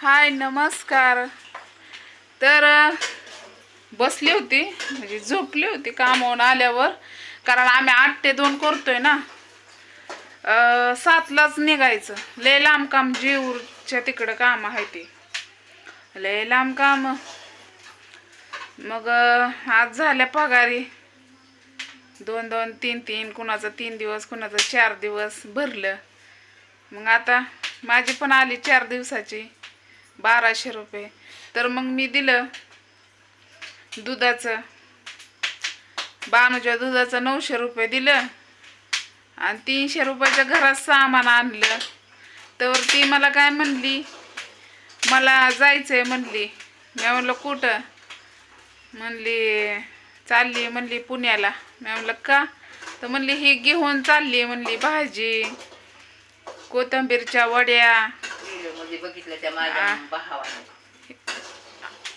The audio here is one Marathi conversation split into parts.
हाय नमस्कार. तर बसली होती म्हणजे झोपली होती कामावून आल्यावर, कारण आम्ही 8 ते 2 करतोय ना. 7लाच निघायचं. लय लांब काम, जेऊरच्या तिकडं काम आहे ते, लय लांब काम. मग आज झाल्या पगारी 2-2 3-3, कुणाचं 3 दिवस कुणाचं 4 दिवस भरलं. मग आता माझी पण आली 4 दिवसाची 1200 रुपये. तर मग मी दिलं दुधाचं, बानूच्या दुधाचं 900 रुपये दिलं आणि 300 रुपयाच्या घरात सामान आणलं. तर ती मला काय म्हणली, मला जायचंय म्हणली. मी म्हणलं कुठं? म्हणली चालली म्हणली पुण्याला. मी म्हणलं का? तर म्हणली ही घेऊन चालली म्हणली भाजी, कोथिंबीरच्या वड्या. बघितलं त्या माझ्या भावाने.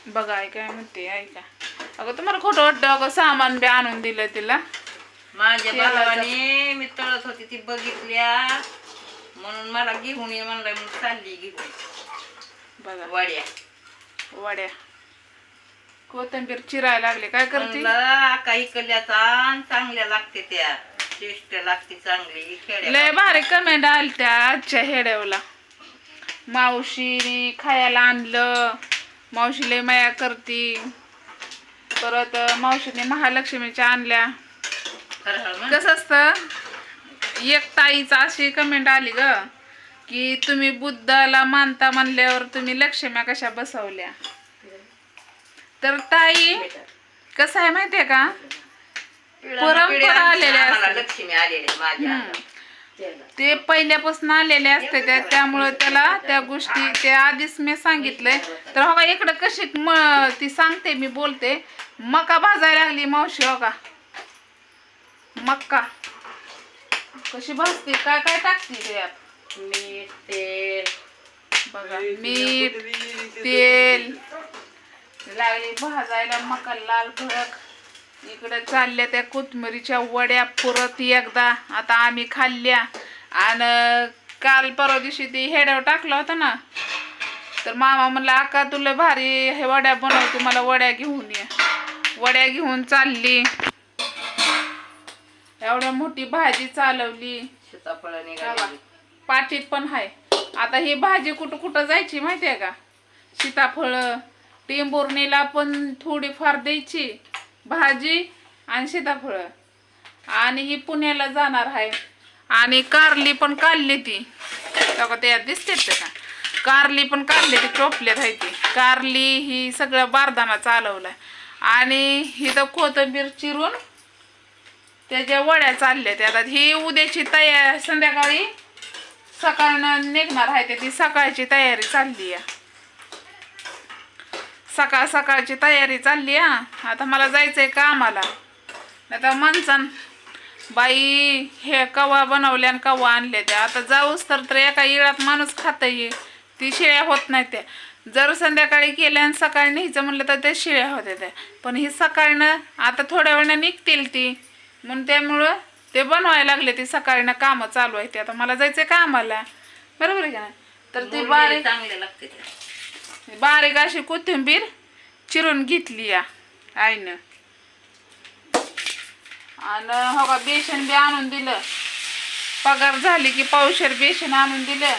बघा काय म्हणते, ऐका. अगं तुम्हाला खोटं वाटतं? अगं सामान बी आणून दिलं तिला माझ्या भावाने. मी तळत होती ती बघितल्या म्हणून मला घेऊन ये म्हणलं, मग चालली घेऊन. बघा वड्या वड्या, कोथिंबीर चिरायला लागले. काय करते? काही कल्याचा चांगल्या लागते, त्या टेस्ट लागते चांगली. लय भारी कमेंट आली त्या आजच्या हेड्यावला. मावशीने खायला आणलं, मावशी लय माया करती. परत मावशीने महालक्ष्मीच्या आणल्या. कसं असतं, एक ताईचा अशी कमेंट आली ग की तुम्ही बुद्धाला मानता म्हणल्यावर तुम्ही लक्ष्म्या कशा बसवल्या. तर ताई कसं आहे माहितीये का, परंपरा आलेल्या असतात, लक्ष्मी आलेले माझ्या ते पहिल्यापासून आलेले असते, त्यामुळे त्याला त्या गोष्टी ते आधीच मी सांगितलंय. तर हो का, इकडं कशी ती सांगते, मी बोलते. मका भाजायला लागली मावशी. हो का, मक्का कशी भाजते, काय काय टाकते त्यात? मीठ, तेल. बघा, मीठ तेल लागली भाजायला. मका लाल भडक. इकडे चालल्या त्या कोथिंबीरीच्या वड्या परत एकदा. आता आम्ही खाल्ल्या. आणि काल परवा दिवशी ती हेड्यावर टाकला होता ना, तर मामा म्हणला आका तुला भारी हे वड्या बनवतो, मला वड्या घेऊन ये. वड्या घेऊन चालली. एवढ्या मोठी भाजी चालवली. सीताफळ निघाली पाटीत पण आहे. आता ही भाजी कुठं कुठं जायची माहितीये का? सीताफळ टेंभुर्णीला पण थोडीफार द्यायची भाजी आणि सीताफळ, आणि ही पुण्याला जाणार आहे. आणि कारली पण काढली ती, त्या दिसते का? कारली पण काढली ती, टोपल्यात आहे ती कारली. ही सगळं बारदाना चालवलाय. आणि ही तर कोथिंबीर चिरून त्याच्या वड्या चालल्या. आता ही उद्याची तयारी, संध्याकाळी सकाळनं निघणार आहे. ती सकाळची तयारी चालली आहे, सकाळची तयारी चालली आहे. आता मला जायचंय कामाला. नाही तर माणसानं बाई हे कवा बनवल्या आणि कवा आणल्या त्या. आता जाऊच तर एका इळात माणूस खाता ये, ती शिळ्या होत नाही त्या. जर संध्याकाळी केल्या आणि सकाळी न्यायचं म्हणलं तर ते शिळ्या होत्या त्या. पण ही सकाळनं आता थोड्या वेळानं निघतील ती, म्हणून त्यामुळं ते बनवायला लागले. ती सकाळनं कामं चालू आहे. ते आता मला जायचंय कामाला, बरोबर आहे का? तर ती बारीक चांगले लागते, बारीक अशी कोथिंबीर चिरून घेतली या आईनं. आणि हो का, बेसन बी आणून दिलं. पगार झाली की पावशेर बेसन आणून दिलं.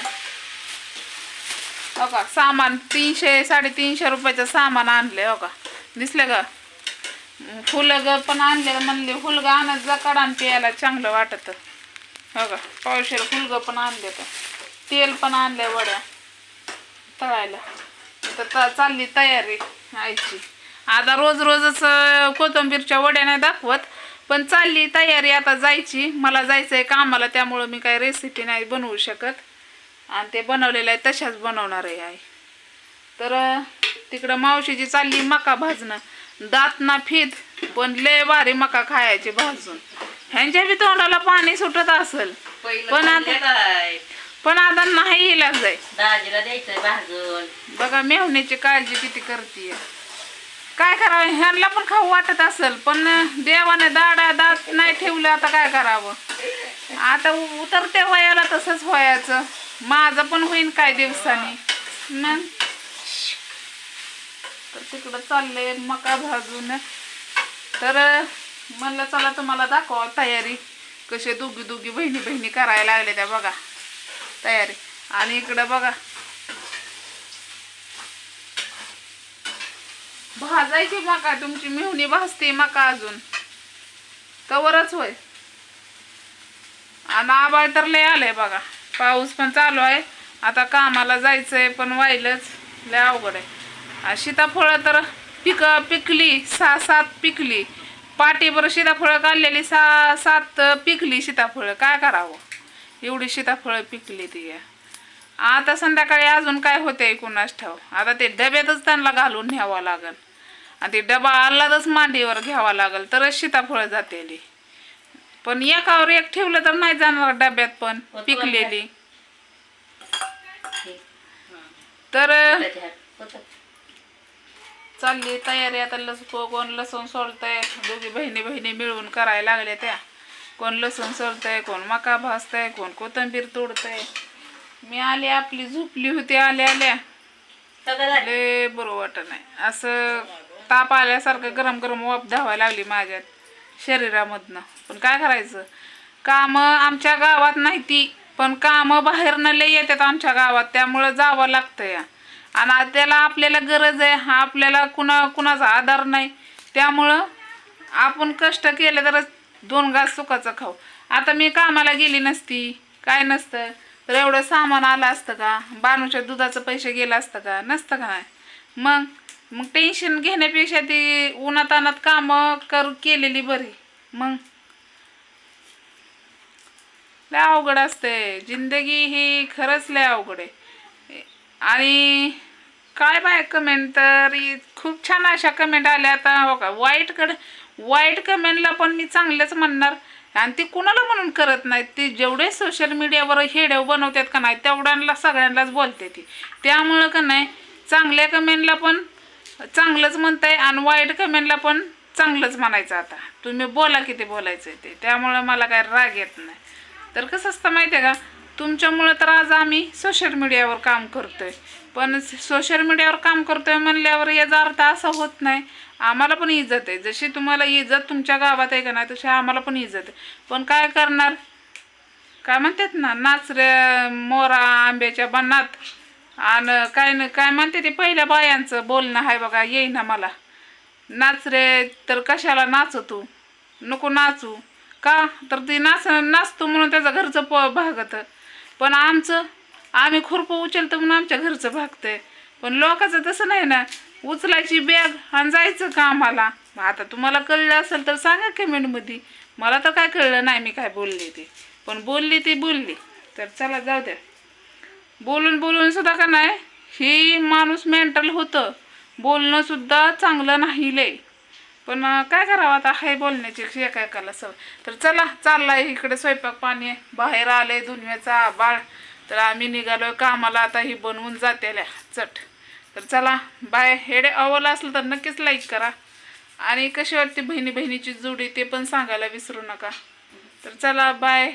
हो का, सामान 300-350 रुपयाचं सामान आणले. हो का, दिसलं का? फुलग पण आणले. म्हणले फुलग आणत जा, कडान प्यायला चांगलं वाटत. हो का, पावशेर फुलग पण आणले. तर तेल पण आणले वड्या तळायला. तर चालली तयारी आईची. आता रोज रोजच कोथिंबीरच्या वड्या नाही दाखवत, पण चालली तयारी आता जायची. मला जायचंय कामाला, त्यामुळं मी काही रेसिपी नाही बनवू शकत. आणि ते बनवलेलं आहे तशाच बनवणार आहे आई. तर तिकडं मावशीची चालली मका भाजणं. दात ना फीत, पण लय भारी मका खायचे भाजून. ह्यांच्या बी तोंडाला पाणी सुटत असेल, पण आता नाही इलाज आहे. दाजीला द्यायचंय भाजून. बघा मेहण्याची काळजी किती करते. काय करावं, ह्यांना पण खाऊ वाटत असेल, पण देवाने दात नाही ठेवलं. आता काय करावं? आता उतरत्या वयाला तसंच व्हायचं. माझं पण होईन काय दिवसांनी. मग तर तिकडं चालले मका भाजून. तर म्हणलं चला तुम्हाला दाखवा तयारी कसे दोघी दोघी बहिणी बहिणी करायला लागले त्या बघा तयारी. आणि इकडं बघा भाजायची मका, तुमची मेहुणी भाजते मका अजून तवरच होय. आणि आबाळ तर लय आलंय बघा, पाऊस पण चालू आहे. आता कामाला जायचंय पण व्हायलंच लय अवघड आहे. सीताफळं तर पिकली 6-7 पिकली, पाटीभर सीताफळं काढलेली 6-7 पिकली सीताफळं. काय करावं, एवढी सीताफळं पिकली ती. आता संध्याकाळी अजून काय होते कुणास ठाव. आता ते डब्यातच त्यांना घालून न्यावं लागल आणि ते डबा आलाच मांडीवर घ्यावा लागल तरच सीताफळं जातेली. पण एकावर एक ठेवलं तर नाही जाणार डब्यात पण पिकलेली. तर चालली तयारी आता. कोण लसूण सोलतंय, दोघी बहिणी बहिणी मिळून करायला लागल्या त्या. कोण लसूण सोलतंय, कोण मका भाजतंय, कोण कोथिंबीर तोडतंय. मी आले, आपली झोपली होती आल्या लय बरं वाटत नाही. असं ताप आल्यासारखं गरम गरम वाफ धावायला लागली माझ्या शरीरामधनं. पण काय करायचं, कामं आमच्या गावात नाही ती, पण कामं बाहेरनं लय येतात आमच्या गावात, त्यामुळं जावं लागतं या. आणि त्याला आपल्याला गरज आहे, आपल्याला कुणाचा आधार नाही, त्यामुळं आपण कष्ट केले तर 2 घास सुखाचं खाऊ. आता मी कामाला गेली नसती, काय नसतं तर एवढं सामान आलं असतं का, बानूच्या दुधाचं पैसे गेलं असतं का, नसतं का नाही. मग टेन्शन घेण्यापेक्षा ती उन्हातानात कामं केलेली बरी. मग लय अवघड असते जिंदगी ही, खरंच लय अवघड आहे. आणि काय बाय कमेंट तर खूप छान अशा कमेंट आल्या. आता हो का, वाईट कमेंटला पण मी चांगलंच म्हणणार. आणि ती कुणाला म्हणून करत नाहीत, ती जेवढे सोशल मीडियावर हेडेव बनवतात का नाही तेवढ्यांना सगळ्यांनाच बोलते ती. त्यामुळं का नाही चांगल्या कमेंटला पण चांगलंच म्हणताय आणि वाईट कमेंटला पण चांगलंच म्हणायचं. आता तुम्ही बोला किती बोलायचं ते, त्यामुळं मला काय राग येत नाही. तर कसं असतं माहिती आहे का, तुमच्यामुळं तर आज आम्ही सोशल मीडियावर काम करतोय. पण सोशल मीडियावर काम करतोय म्हणल्यावर याचा अर्थ असा होत नाही, आम्हाला पण इज्जत आहे. जशी तुम्हाला इज्जत तुमच्या गावात आहे का नाही तशी आम्हाला पण इज्जत आहे. पण काय करणार, काय म्हणतात ना, नाच रे मोरा आंब्याच्या बनात. आणि काय म्हणते ते पहिल्या बायांचं बोलणं आहे बघा, येईना मला. नाच रे तर कशाला नाचू, नको नाचू का, तर ती नाचतो म्हणून त्याचं घरचं भागत. पण आम्ही खुरपं उचलतो म्हणून आमच्या घरचं भागतंय. पण लोकांचं तसं नाही ना, उचलायची बॅग आणि जायचं का आम्हाला. आता तुम्हाला कळलं असेल तर सांगा कमेंटमध्ये. मला तर काय कळलं नाही मी काय बोलले ते, पण बोलली ती बोलली. तर चला जाऊ द्या. बोलून सुद्धा का नाही ही माणूस मेंटल होतं, बोलणं सुद्धा चांगलं नाही लय. पण काय करावं आता, हाय बोलण्याची एकाला सवय. तर चला, चाललाय इकडे स्वयंपाक पाणी, बाहेर आले दुनियाचा आबाळ. तर आम्ही निघालोय कामाला, आता ही बनवून जातेल्या चट. तर चला बाय. हेडे आवडलं असलं तर नक्कीच लाईक करा आणि कशी वाटते बहिणी बहिणीची जोडी ते पण सांगायला विसरू नका. तर चला बाय.